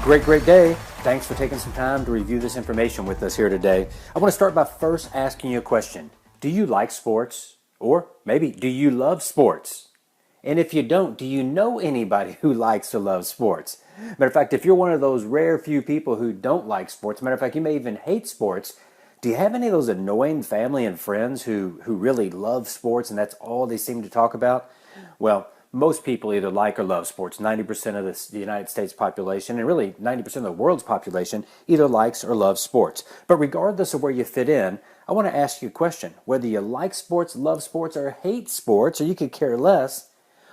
Great day. Thanks for taking some time to review this information with us here today. I want to start by first asking you a question. Do you like sports? Or maybe, do you love sports? And if you don't, do you know anybody who likes or loves sports? Matter of fact, if you're one of those rare few people who don't like sports, matter of fact, you may even hate sports, do you have any of those annoying family and friends who really love sports and that's all they seem to talk about? Well, most people either like or love sports. 90% of the United States population, and really 90% of the world's population, either likes or loves sports. But regardless of where you fit in, I want to ask you a question. Whether you like sports, love sports, or hate sports, or you could care less,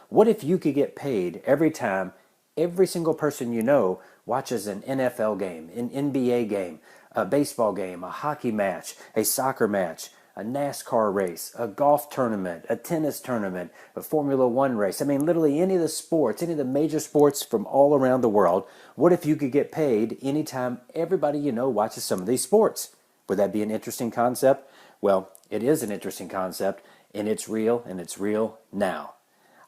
what if you could get paid every time every single person you know watches an NFL game, an NBA game, a baseball game, a hockey match, a soccer match, a NASCAR race, a golf tournament, a tennis tournament, a Formula One race. I mean, literally any of the sports, any of the major sports from all around the world. What if you could get paid anytime everybody you know watches some of these sports? Would that be an interesting concept? Well, it is an interesting concept, and it's real now.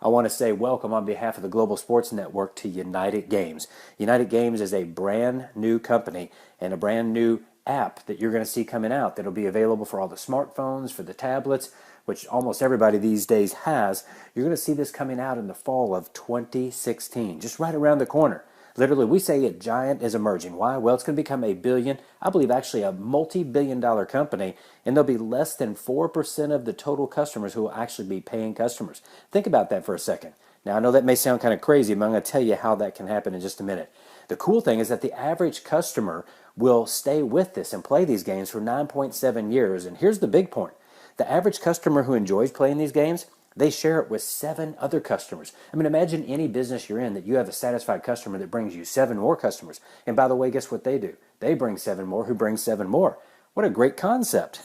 I want to say welcome on behalf of the Global Sports Network to United Games. United Games is a brand new company and a brand new app that you're going to see coming out that'll be available for all the smartphones, for the tablets, which almost everybody these days has. You're going to see this coming out in the fall of 2016, just right around the corner. Literally, we say a giant is emerging. Why? Well, it's going to become a billion, I believe actually a multi-billion-dollar company, and there'll be less than 4% of the total customers who will actually be paying customers. Think about that for a second. Now, I know that may sound kind of crazy, but I'm going to tell you how that can happen in just a minute. The cool thing is that the average customer will stay with this and play these games for 9.7 years. And here's the big point. The average customer who enjoys playing these games, they share it with 7 other customers. I mean, imagine any business you're in that you have a satisfied customer that brings you 7 more customers. And by the way, guess what they do? They bring 7 more who bring 7 more. What a great concept.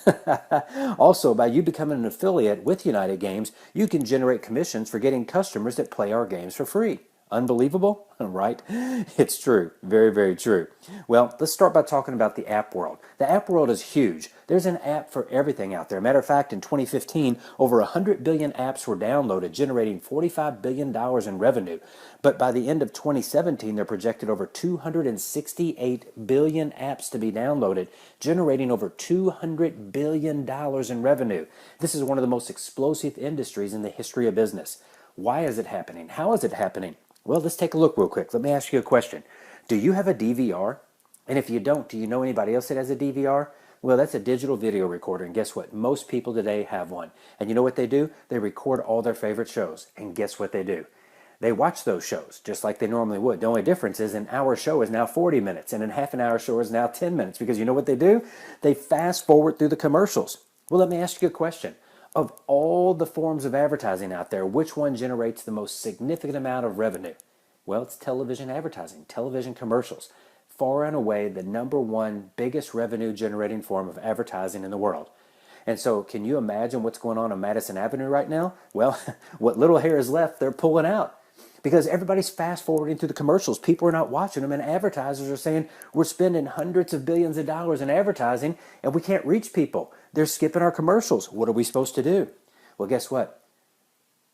Also, by you becoming an affiliate with United Games, you can generate commissions for getting customers that play our games for free. Unbelievable, right? It's true. Very true. Well, let's start by talking about the app world. The app world is huge. There's an app for everything out there. Matter of fact, in 2015, over 100 billion apps were downloaded, generating $45 billion in revenue. But by the end of 2017, they're projected over 268 billion apps to be downloaded, generating over $200 billion in revenue. This is one of the most explosive industries in the history of business. Why is it happening? How is it happening? Well, let's take a look real quick. Let me ask you a question. Do you have a DVR? And if you don't, do you know anybody else that has a DVR? Well, that's a digital video recorder. And guess what? Most people today have one. And you know what they do? They record all their favorite shows. And guess what they do? They watch those shows just like they normally would. The only difference is an hour show is now 40 minutes and a half an hour show is now 10 minutes. Because you know what they do? They fast forward through the commercials. Well, let me ask you a question. Of all the forms of advertising out there, which one generates the most significant amount of revenue? Well, it's television advertising, television commercials. Far and away the #1 biggest revenue generating form of advertising in the world. And so can you imagine what's going on Madison Avenue right now? Well, what little hair is left, they're pulling out. Because everybody's fast forwarding through the commercials. People are not watching them, and advertisers are saying we're spending hundreds of billions of dollars in advertising and we can't reach people. They're skipping our commercials. What are we supposed to do? Well, guess what?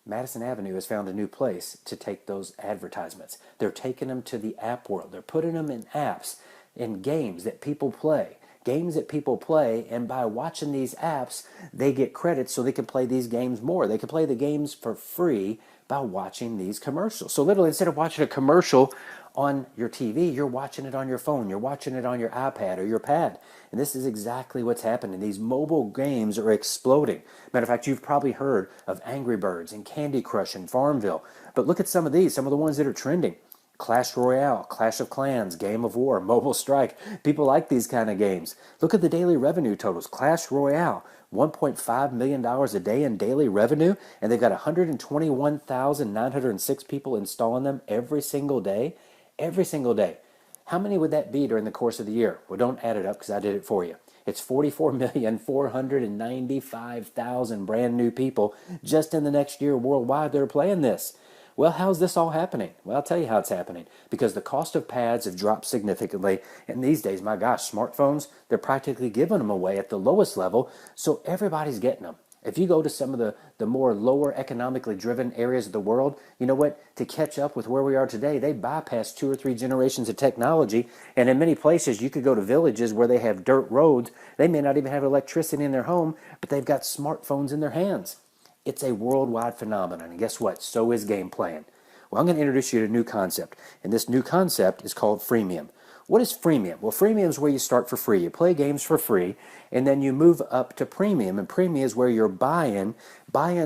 Madison Avenue has found a new place to take those advertisements. They're taking them to the app world. They're putting them in apps, in games that people play. Games that people play, and by watching these apps, they get credits so they can play these games more. They can play the games for free by watching these commercials. So literally, instead of watching a commercial on your TV, you're watching it on your phone. You're watching it on your iPad or your pad. And this is exactly what's happening. These mobile games are exploding. Matter of fact, you've probably heard of Angry Birds and Candy Crush and Farmville. But look at some of these, some of the ones that are trending. Clash Royale, Clash of Clans, Game of War, Mobile Strike. People like these kind of games. Look at the daily revenue totals. Clash Royale, $1.5 million a day in daily revenue, and they've got 121,906 people installing them every single day. Every single day. How many would that be during the course of the year? Well, don't add it up because I did it for you. It's 44,495,000 brand new people just in the next year worldwide that are playing this. Well, how's this all happening? Well, I'll tell you how it's happening. Because the cost of pads have dropped significantly. And these days, my gosh, smartphones, they're practically giving them away at the lowest level. So everybody's getting them. If you go to some of the more lower economically driven areas of the world, you know what? To catch up with where we are today, they bypass 2 or 3 generations of technology. And in many places, you could go to villages where they have dirt roads. They may not even have electricity in their home, but they've got smartphones in their hands. It's a worldwide phenomenon. And guess what? So is game playing. Well, I'm going to introduce you to a new concept. And this new concept is called freemium. What is freemium? Well, freemium is where you start for free. You play games for free, and then you move up to premium. And premium is where you're buying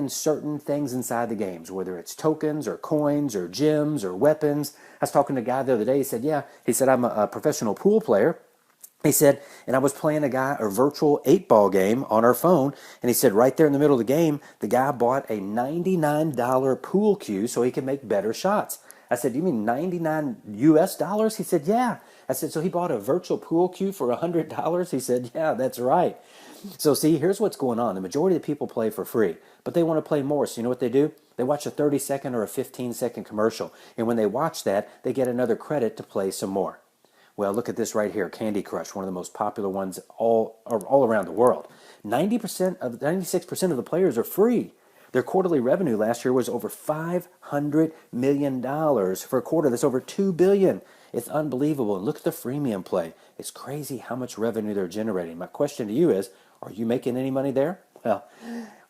certain things inside the games, whether it's tokens or coins or gems or weapons. I was talking to a guy the other day. He said, I'm a professional pool player. He said, and I was playing a virtual 8-ball game on our phone, and he said right there in the middle of the game, the guy bought a $99 pool cue so he could make better shots. I said, you mean 99 US dollars? He said, yeah. I said, so he bought a virtual pool cue for $100? He said, yeah, that's right. So see, here's what's going on. The majority of people play for free, but they want to play more. So you know what they do? They watch a 30-second or a 15-second commercial. And when they watch that, they get another credit to play some more. Well, look at this right here, Candy Crush, one of the most popular ones all around the world. 96% of the players are free. Their quarterly revenue last year was over $500 million for a quarter. That's over $2 billion. It's unbelievable. And look at the freemium play. It's crazy how much revenue they're generating. My question to you is, are you making any money there? Well,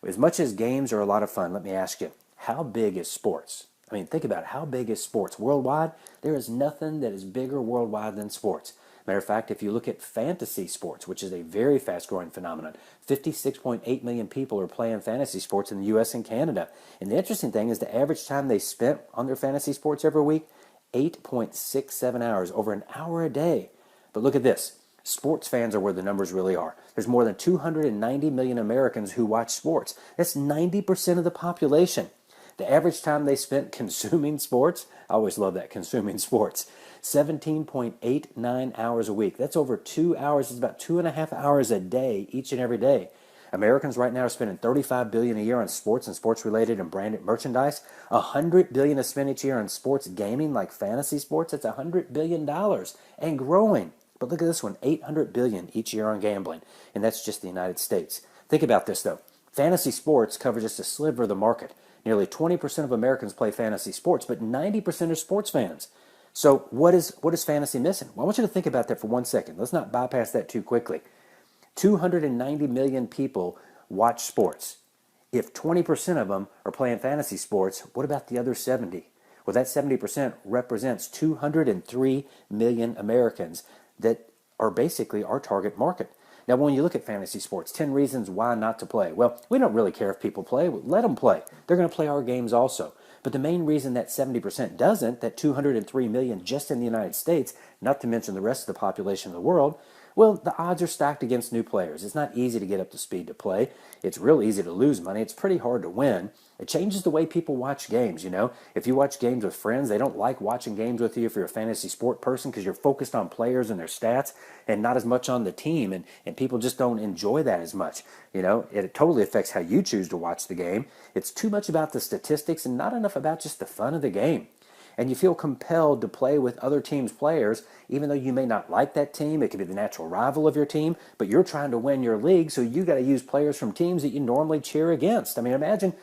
as much as games are a lot of fun, let me ask you, how big is sports? I mean, think about it. How big is sports? Worldwide, there is nothing that is bigger worldwide than sports. Matter of fact, if you look at fantasy sports, which is a very fast-growing phenomenon, 56.8 million people are playing fantasy sports in the U.S. and Canada. And the interesting thing is the average time they spent on their fantasy sports every week, 8.67 hours, over an hour a day. But look at this. Sports fans are where the numbers really are. There's more than 290 million Americans who watch sports. That's 90% of the population. The average time they spent consuming sports, I always love that, consuming sports, 17.89 hours a week. That's over 2 hours. It's about 2.5 hours a day, each and every day. Americans right now are spending $35 billion a year on sports and sports-related and branded merchandise. $100 billion is spent each year on sports gaming, like fantasy sports. That's $100 billion and growing. But look at this one, $800 billion each year on gambling, and that's just the United States. Think about this, though. Fantasy sports cover just a sliver of the market. Nearly 20% of Americans play fantasy sports, but 90% are sports fans. So what is fantasy missing? Well, I want you to think about that for 1 second. Let's not bypass that too quickly. 290 million people watch sports. If 20% of them are playing fantasy sports, what about the other 70? Well, that 70% represents 203 million Americans that are basically our target market. Now, when you look at fantasy sports, 10 reasons why not to play. Well, we don't really care if people play. Let them play. They're going to play our games also. But the main reason that 70% doesn't, that 203 million just in the United States, not to mention the rest of the population of the world, well, the odds are stacked against new players. It's not easy to get up to speed to play. It's real easy to lose money. It's pretty hard to win. It changes the way people watch games, you know. If you watch games with friends, they don't like watching games with you if you're a fantasy sport person because you're focused on players and their stats and not as much on the team, and people just don't enjoy that as much. You know, it totally affects how you choose to watch the game. It's too much about the statistics and not enough about just the fun of the game. And you feel compelled to play with other teams' players, even though you may not like that team. It could be the natural rival of your team, but you're trying to win your league, so you got to use players from teams that you normally cheer against. I mean, imagine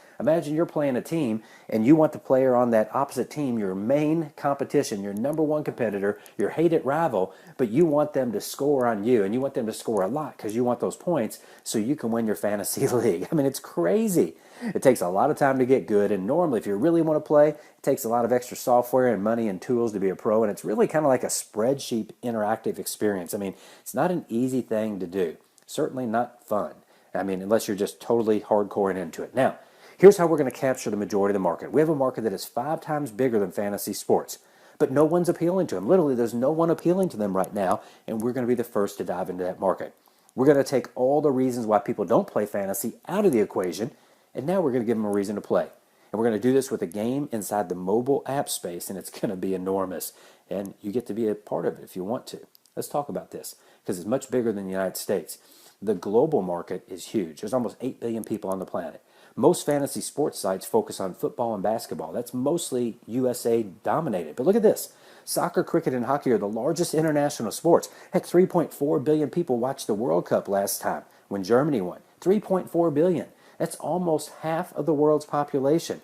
you're playing a team, and you want the player on that opposite team, your main competition, your number one competitor, your hated rival, but you want them to score on you, and you want them to score a lot because you want those points so you can win your fantasy league. I mean, it's crazy. It takes a lot of time to get good, and normally if you really want to play, it takes a lot of extra software and money and tools to be a pro, and it's really kind of like a spreadsheet interactive experience. I mean, it's not an easy thing to do. Certainly not fun. I mean, unless you're just totally hardcore and into it. Now, here's how we're going to capture the majority of the market. We have a market that is 5 times bigger than fantasy sports, but no one's appealing to them. Literally, there's no one appealing to them right now, and we're going to be the first to dive into that market. We're going to take all the reasons why people don't play fantasy out of the equation, and now we're going to give them a reason to play. And we're going to do this with a game inside the mobile app space, and it's going to be enormous. And you get to be a part of it if you want to. Let's talk about this, because it's much bigger than the United States. The global market is huge. There's almost 8 billion people on the planet. Most fantasy sports sites focus on football and basketball. That's mostly USA dominated. But look at this. Soccer, cricket, and hockey are the largest international sports. Heck, 3.4 billion people watched the World Cup last time when Germany won. 3.4 billion. That's almost half of the world's population.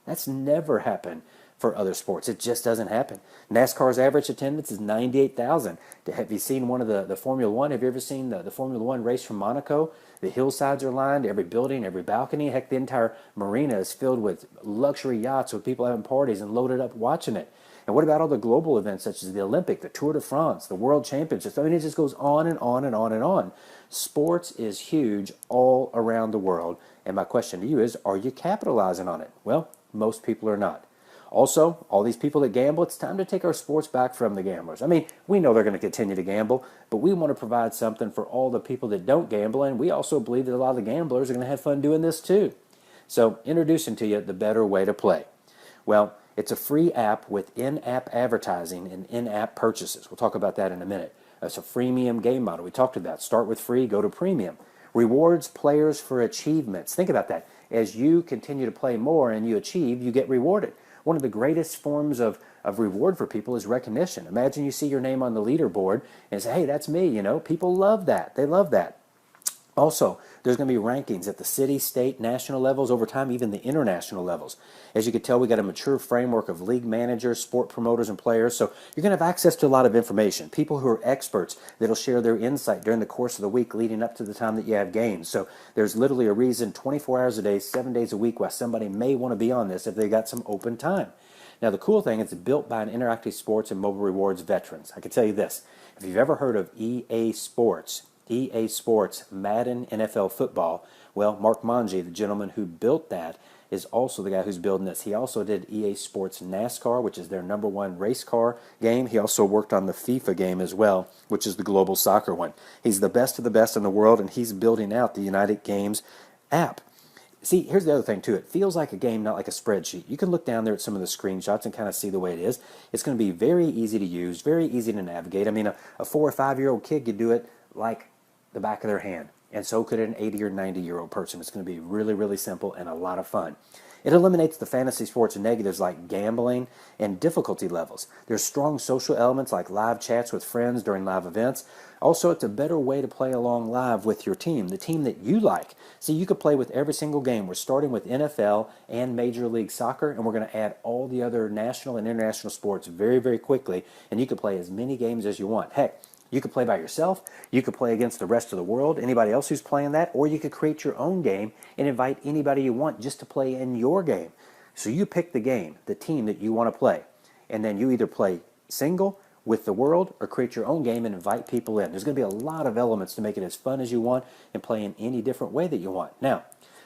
That's never happened for other sports. It just doesn't happen. NASCAR's average attendance is 98,000. Have you seen one of the Formula One? Have you ever seen the Formula One race from Monaco? The hillsides are lined, every building, every balcony. Heck, the entire marina is filled with luxury yachts with people having parties and loaded up watching it. And what about all the global events such as the Olympic, the Tour de France, the World Championships? I mean, it just goes on and on and on and on. Sports is huge all around the world. And my question to you is, are you capitalizing on it? Well, most people are not. Also, all these people that gamble, it's time to take our sports back from the gamblers. I mean, we know they're going to continue to gamble, but we want to provide something for all the people that don't gamble, and we also believe that a lot of the gamblers are going to have fun doing this too. So, introducing to you the better way to play. Well, it's a free app with in-app advertising and in-app purchases. We'll talk about that in a minute. It's a freemium game model. We talked about start with free, go to premium. Rewards players for achievements. Think about that. As you continue to play more and you achieve, you get rewarded. One of the greatest forms of reward for people is recognition. Imagine you see your name on the leaderboard and say, hey, that's me, you know. People love that. They love that. Also, there's going to be rankings at the city, state, national levels, over time, even the international levels. As you can tell, we got a mature framework of league managers, sport promoters, and players. So you're going to have access to a lot of information. People who are experts that'll share their insight during the course of the week leading up to the time that you have games. So there's literally a reason 24 hours a day, 7 days a week why somebody may want to be on this if they got some open time. Now, the cool thing is it's built by an Interactive Sports and Mobile Rewards veterans. I can tell you this. If you've ever heard of EA Sports, Madden NFL Football, well, Mark Monge, the gentleman who built that, is also the guy who's building this. He also did EA Sports NASCAR, which is their #1 race car game. He also worked on the FIFA game as well, which is the global soccer one. He's the best of the best in the world, and he's building out the United Games app. See, here's the other thing, too. It feels like a game, not like a spreadsheet. You can look down there at some of the screenshots and kind of see the way it is. It's going to be very easy to use, very easy to navigate. I mean, a 4 or 5-year-old kid could do it like the back of their hand, and so could an 80 or 90-year-old person. It's going to be really, really simple and a lot of fun. It eliminates the fantasy sports negatives like gambling and difficulty levels. There's strong social elements like live chats with friends during live events. Also, it's a better way to play along live with your team, the team that you like. See, you could play with every single game. We're starting with NFL and Major League Soccer, and we're going to add all the other national and international sports very, very quickly, and you could play as many games as you want. Heck, you could play by yourself, you could play against the rest of the world, anybody else who's playing that, or you could create your own game and invite anybody you want just to play in your game. So you pick the game, the team that you want to play, and then you either play single with the world or create your own game and invite people in. There's going to be a lot of elements to make it as fun as you want and play in any different way that you want. Now,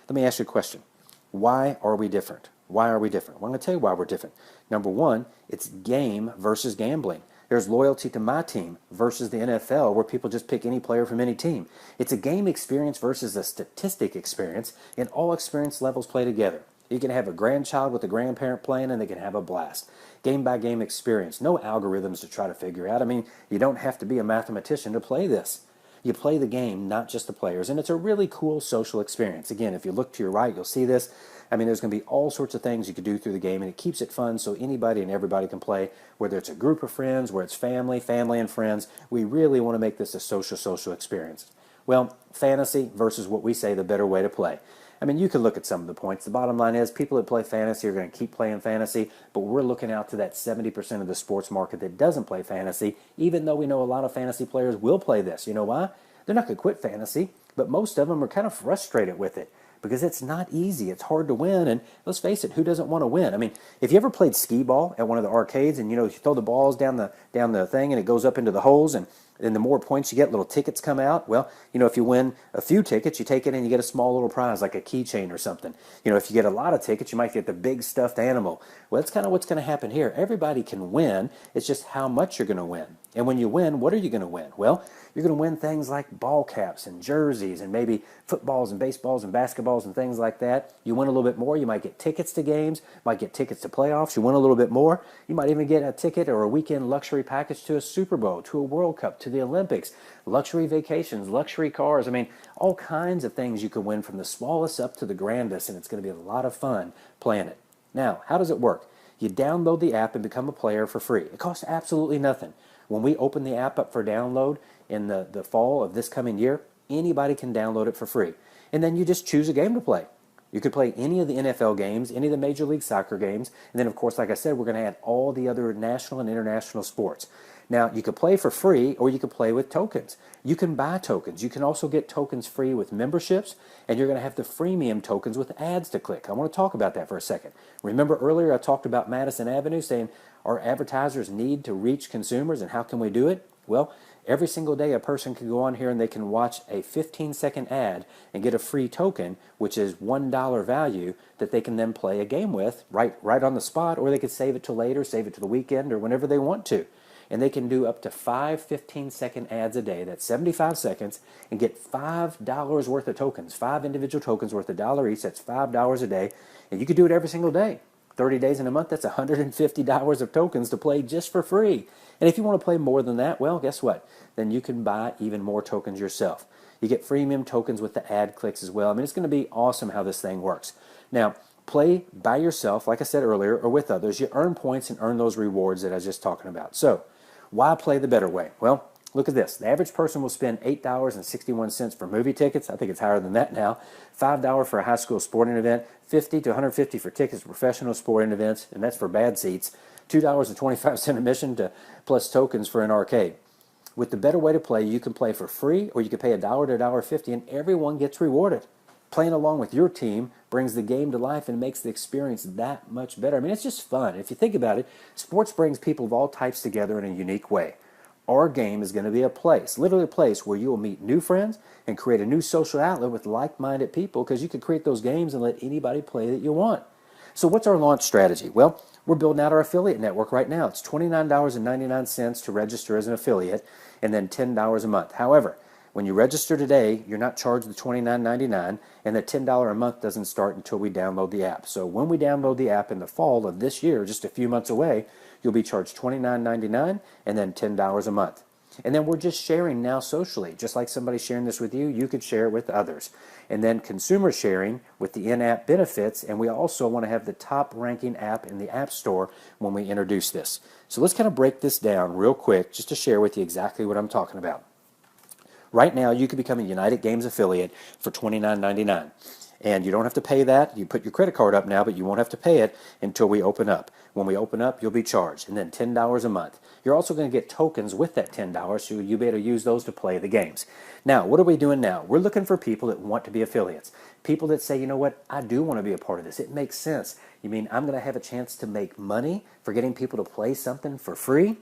let me ask you a question. Why are we different? Why are we different? Well, I'm going to tell you why we're different. Number one, it's game versus gambling. There's loyalty to my team versus the NFL where people just pick any player from any team. It's a game experience versus a statistic experience, and all experience levels play together. You can have a grandchild with a grandparent playing and they can have a blast. Game by game experience. No algorithms to try to figure out. I mean, you don't have to be a mathematician to play this. You play the game, not just the players, and it's a really cool social experience. Again, if you look to your right, you'll see this. I mean, there's going to be all sorts of things you can do through the game, and it keeps it fun so anybody and everybody can play, whether it's a group of friends, whether it's family and friends. We really want to make this a social experience. Well, fantasy versus what we say the better way to play. I mean, you can look at some of the points. The bottom line is people that play fantasy are going to keep playing fantasy, but we're looking out to that 70% of the sports market that doesn't play fantasy, even though we know a lot of fantasy players will play this. You know why? They're not going to quit fantasy, but most of them are kind of frustrated with it because it's not easy. It's hard to win, and let's face it, who doesn't want to win? I mean, if you ever played skee ball at one of the arcades and, you know, you throw the balls down the thing and it goes up into the holes, and the more points you get, little tickets come out. Well, you know, if you win a few tickets, you take it and you get a small little prize like a keychain or something. You know, if you get a lot of tickets, you might get the big stuffed animal. Well, that's kind of what's going to happen here. Everybody can win. It's just how much you're going to win. And when you win, what are you going to win? Well, you're going to win things like ball caps and jerseys and maybe footballs and baseballs and basketballs and things like that. You win a little bit more, you might get tickets to games, might get tickets to playoffs. You win a little bit more, you might even get a ticket or a weekend luxury package to a Super Bowl, to a World Cup, to the Olympics, luxury vacations, luxury cars. I mean, all kinds of things you can win from the smallest up to the grandest, and it's going to be a lot of fun playing it. Now, how does it work? You download the app and become a player for free. It costs absolutely nothing. When we open the app up for download in the fall of this coming year, anybody can download it for free. And then you just choose a game to play. You could play any of the NFL games, any of the Major League Soccer games, and then, of course, like I said, we're going to add all the other national and international sports. Now, you could play for free, or you could play with tokens. You can buy tokens. You can also get tokens free with memberships, and you're going to have the freemium tokens with ads to click. I want to talk about that for a second. Remember earlier I talked about Madison Avenue, saying our advertisers need to reach consumers, and how can we do it? Well, every single day a person can go on here and they can watch a 15-second ad and get a free token, which is $1 value, that they can then play a game with right on the spot, or they could save it till later, save it to the weekend, or whenever they want to. And they can do up to 5 15-second ads a day. That's 75 seconds, and get $5 worth of tokens, 5 individual tokens worth $1 each. That's $5 a day, and you could do it every single day. 30 days in a month, that's $150 of tokens to play just for free. And if you want to play more than that, well, guess what? Then you can buy even more tokens yourself. You get freemium tokens with the ad clicks as well. I mean, it's going to be awesome how this thing works. Now, play by yourself, like I said earlier, or with others. You earn points and earn those rewards that I was just talking about. So, why play the better way? Well, look at this. The average person will spend $8.61 for movie tickets. I think it's higher than that now. $5 for a high school sporting event. $50 to $150 for tickets to professional sporting events, and that's for bad seats. $2.25 admission to plus tokens for an arcade. With the better way to play, you can play for free, or you can pay $1 to $1.50, and everyone gets rewarded. Playing along with your team brings the game to life and makes the experience that much better. I mean, it's just fun. If you think about it, sports brings people of all types together in a unique way. Our game is going to be a place, literally a place where you will meet new friends and create a new social outlet with like-minded people, because you can create those games and let anybody play that you want. So what's our launch strategy? Well, we're building out our affiliate network right now. It's $29.99 to register as an affiliate, and then $10 a month. However, when you register today, you're not charged the $29.99, and the $10 a month doesn't start until we download the app. So when we download the app in the fall of this year, just a few months away, you'll be charged $29.99 and then $10 a month. And then we're just sharing now socially. Just like somebody sharing this with you, you could share it with others. And then consumer sharing with the in-app benefits, and we also want to have the top ranking app in the App Store when we introduce this. So let's kind of break this down real quick just to share with you exactly what I'm talking about. Right now, you can become a United Games affiliate for $29.99. And you don't have to pay that. You put your credit card up now, but you won't have to pay it until we open up. When we open up, you'll be charged, and then $10 a month. You're also going to get tokens with that $10, so you'll be able to use those to play the games. Now, what are we doing now? We're looking for people that want to be affiliates. People that say, you know what, I do want to be a part of this. It makes sense. You mean I'm going to have a chance to make money for getting people to play something for free?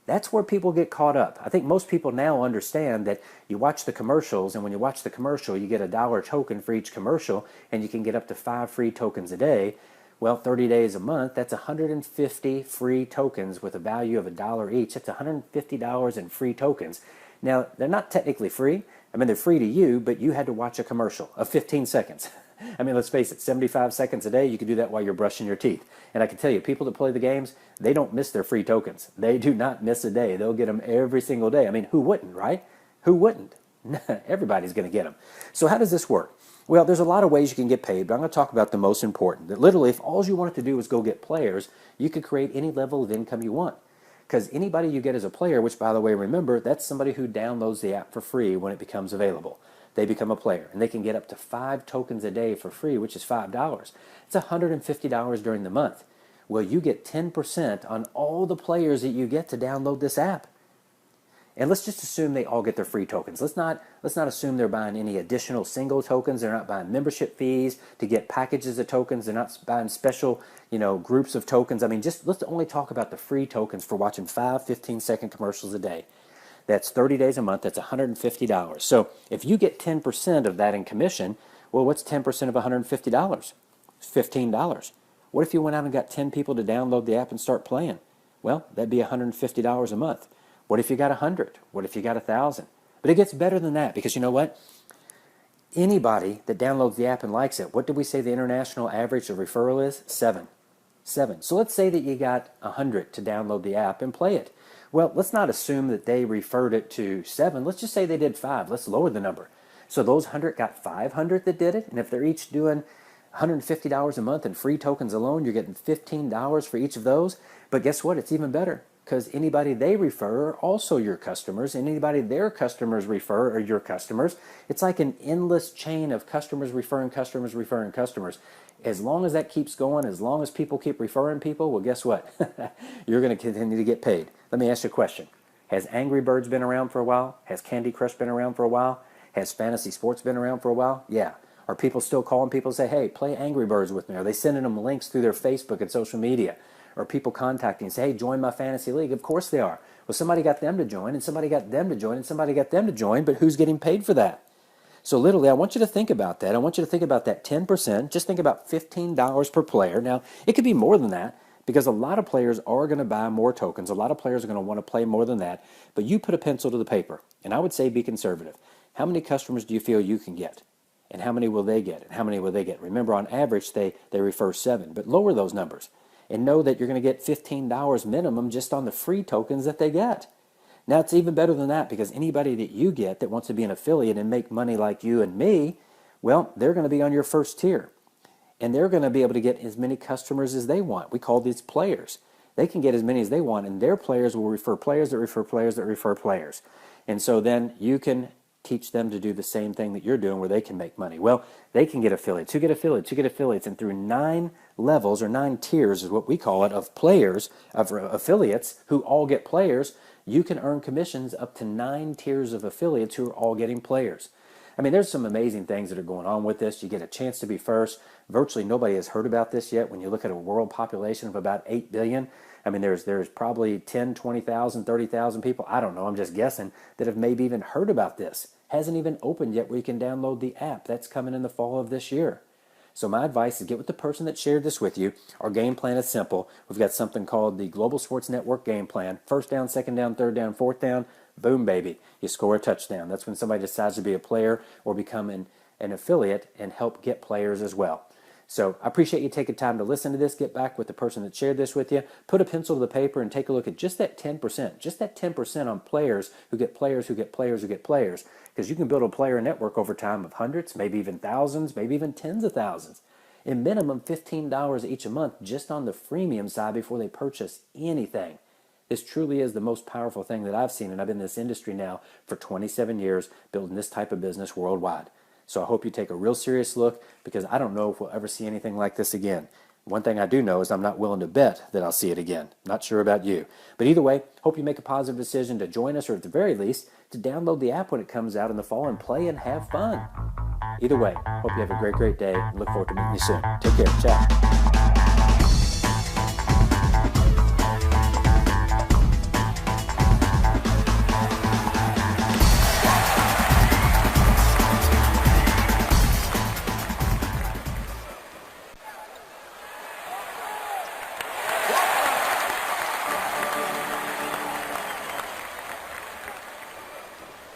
That's where people get caught up. I think most people now understand that you watch the commercials, and when you watch the commercial, you get $1 token for each commercial, and you can get up to 5 free tokens a day. Well, 30 days a month, that's 150 free tokens with a value of $1 each. That's $150 in free tokens. Now, they're not technically free. I mean, they're free to you, but you had to watch a commercial of 15 seconds. I mean, let's face it, 75 seconds a day, you can do that while you're brushing your teeth. And I can tell you, people that play the games, they don't miss their free tokens. They do not miss a day. They'll get them every single day. I mean, who wouldn't, right? Who wouldn't? Everybody's going to get them. So how does this work? Well, there's a lot of ways you can get paid, but I'm going to talk about the most important. That literally, if all you wanted to do was go get players, you could create any level of income you want. Because anybody you get as a player, which, by the way, remember, that's somebody who downloads the app for free when it becomes available. They become a player, and they can get up to 5 tokens a day for free, which is $5. It's $150 during the month. Well, you get 10% on all the players that you get to download this app. And let's just assume they all get their free tokens. Let's not assume they're buying any additional single tokens. They're not buying membership fees to get packages of tokens. They're not buying special, groups of tokens. I mean, just let's only talk about the free tokens for watching 5 15-second commercials a day. That's 30 days a month. That's $150. So if you get 10% of that in commission, well, what's 10% of $150? It's $15. What if you went out and got 10 people to download the app and start playing? Well, that'd be $150 a month. What if you got 100? What if you got 1,000? But it gets better than that, because you know what? Anybody that downloads the app and likes it, what did we say the international average of referral is? 7. So let's say that you got 100 to download the app and play it. Well, let's not assume that they referred it to 7. Let's just say they did 5. Let's lower the number. So those 100 got 500 that did it, and if they're each doing $150 a month in free tokens alone, you're getting $15 for each of those. But guess what? It's even better. because anybody they refer are also your customers, and anybody their customers refer are your customers. It's like an endless chain of customers referring customers referring customers. As long as that keeps going, as long as people keep referring people, well, guess what? You're going to continue to get paid. Let me ask you a question. Has Angry Birds been around for a while? Has Candy Crush been around for a while? Has fantasy sports been around for a while? Yeah. Are people still calling people and say, hey, play Angry Birds with me? Are they sending them links through their Facebook and social media? Or people contacting and say, hey, join my fantasy league? Of course they are. Well, somebody got them to join, and somebody got them to join, and somebody got them to join, but who's getting paid for that? So literally, I want you to think about that. I want you to think about that 10%. Just think about $15 per player. Now, it could be more than that because a lot of players are going to buy more tokens. A lot of players are going to want to play more than that. But you put a pencil to the paper, and I would say be conservative. How many customers do you feel you can get? And how many will they get? And how many will they get? Remember, on average, they refer 7. But lower those numbers and know that you're going to get $15 minimum just on the free tokens that they get. Now, it's even better than that because anybody that you get that wants to be an affiliate and make money like you and me, well, they're going to be on your first tier. And they're going to be able to get as many customers as they want. We call these players. They can get as many as they want, and their players will refer players that refer players that refer players. And so then you can teach them to do the same thing that you're doing where they can make money. Well, they can get affiliates. Who get affiliates? Who get affiliates? And through 9 levels or 9 tiers is what we call it of players, of affiliates who all get players, you can earn commissions up to 9 tiers of affiliates who are all getting players. I mean, there's some amazing things that are going on with this. You get a chance to be first. Virtually nobody has heard about this yet. When you look at a world population of about 8 billion, I mean, there's probably 10, 20,000, 30,000 people, I don't know, I'm just guessing, that have maybe even heard about this. Hasn't even opened yet where you can download the app. That's coming in the fall of this year. So my advice is get with the person that shared this with you. Our game plan is simple. We've got something called the Global Sports Network game plan. First down, second down, third down, fourth down, boom, baby. You score a touchdown. That's when somebody decides to be a player or become an affiliate and help get players as well. So I appreciate you taking time to listen to this. Get back with the person that shared this with you. Put a pencil to the paper and take a look at just that 10%. Just that 10% on players who get players who get players who get players. Because you can build a player network over time of hundreds, maybe even thousands, maybe even tens of thousands. And minimum $15 each a month just on the freemium side before they purchase anything. This truly is the most powerful thing that I've seen, and I've been in this industry now for 27 years building this type of business worldwide. So I hope you take a real serious look because I don't know if we'll ever see anything like this again. One thing I do know is I'm not willing to bet that I'll see it again. Not sure about you. But either way, hope you make a positive decision to join us, or at the very least, to download the app when it comes out in the fall and play and have fun. Either way, hope you have a great, great day. Look forward to meeting you soon. Take care. Ciao.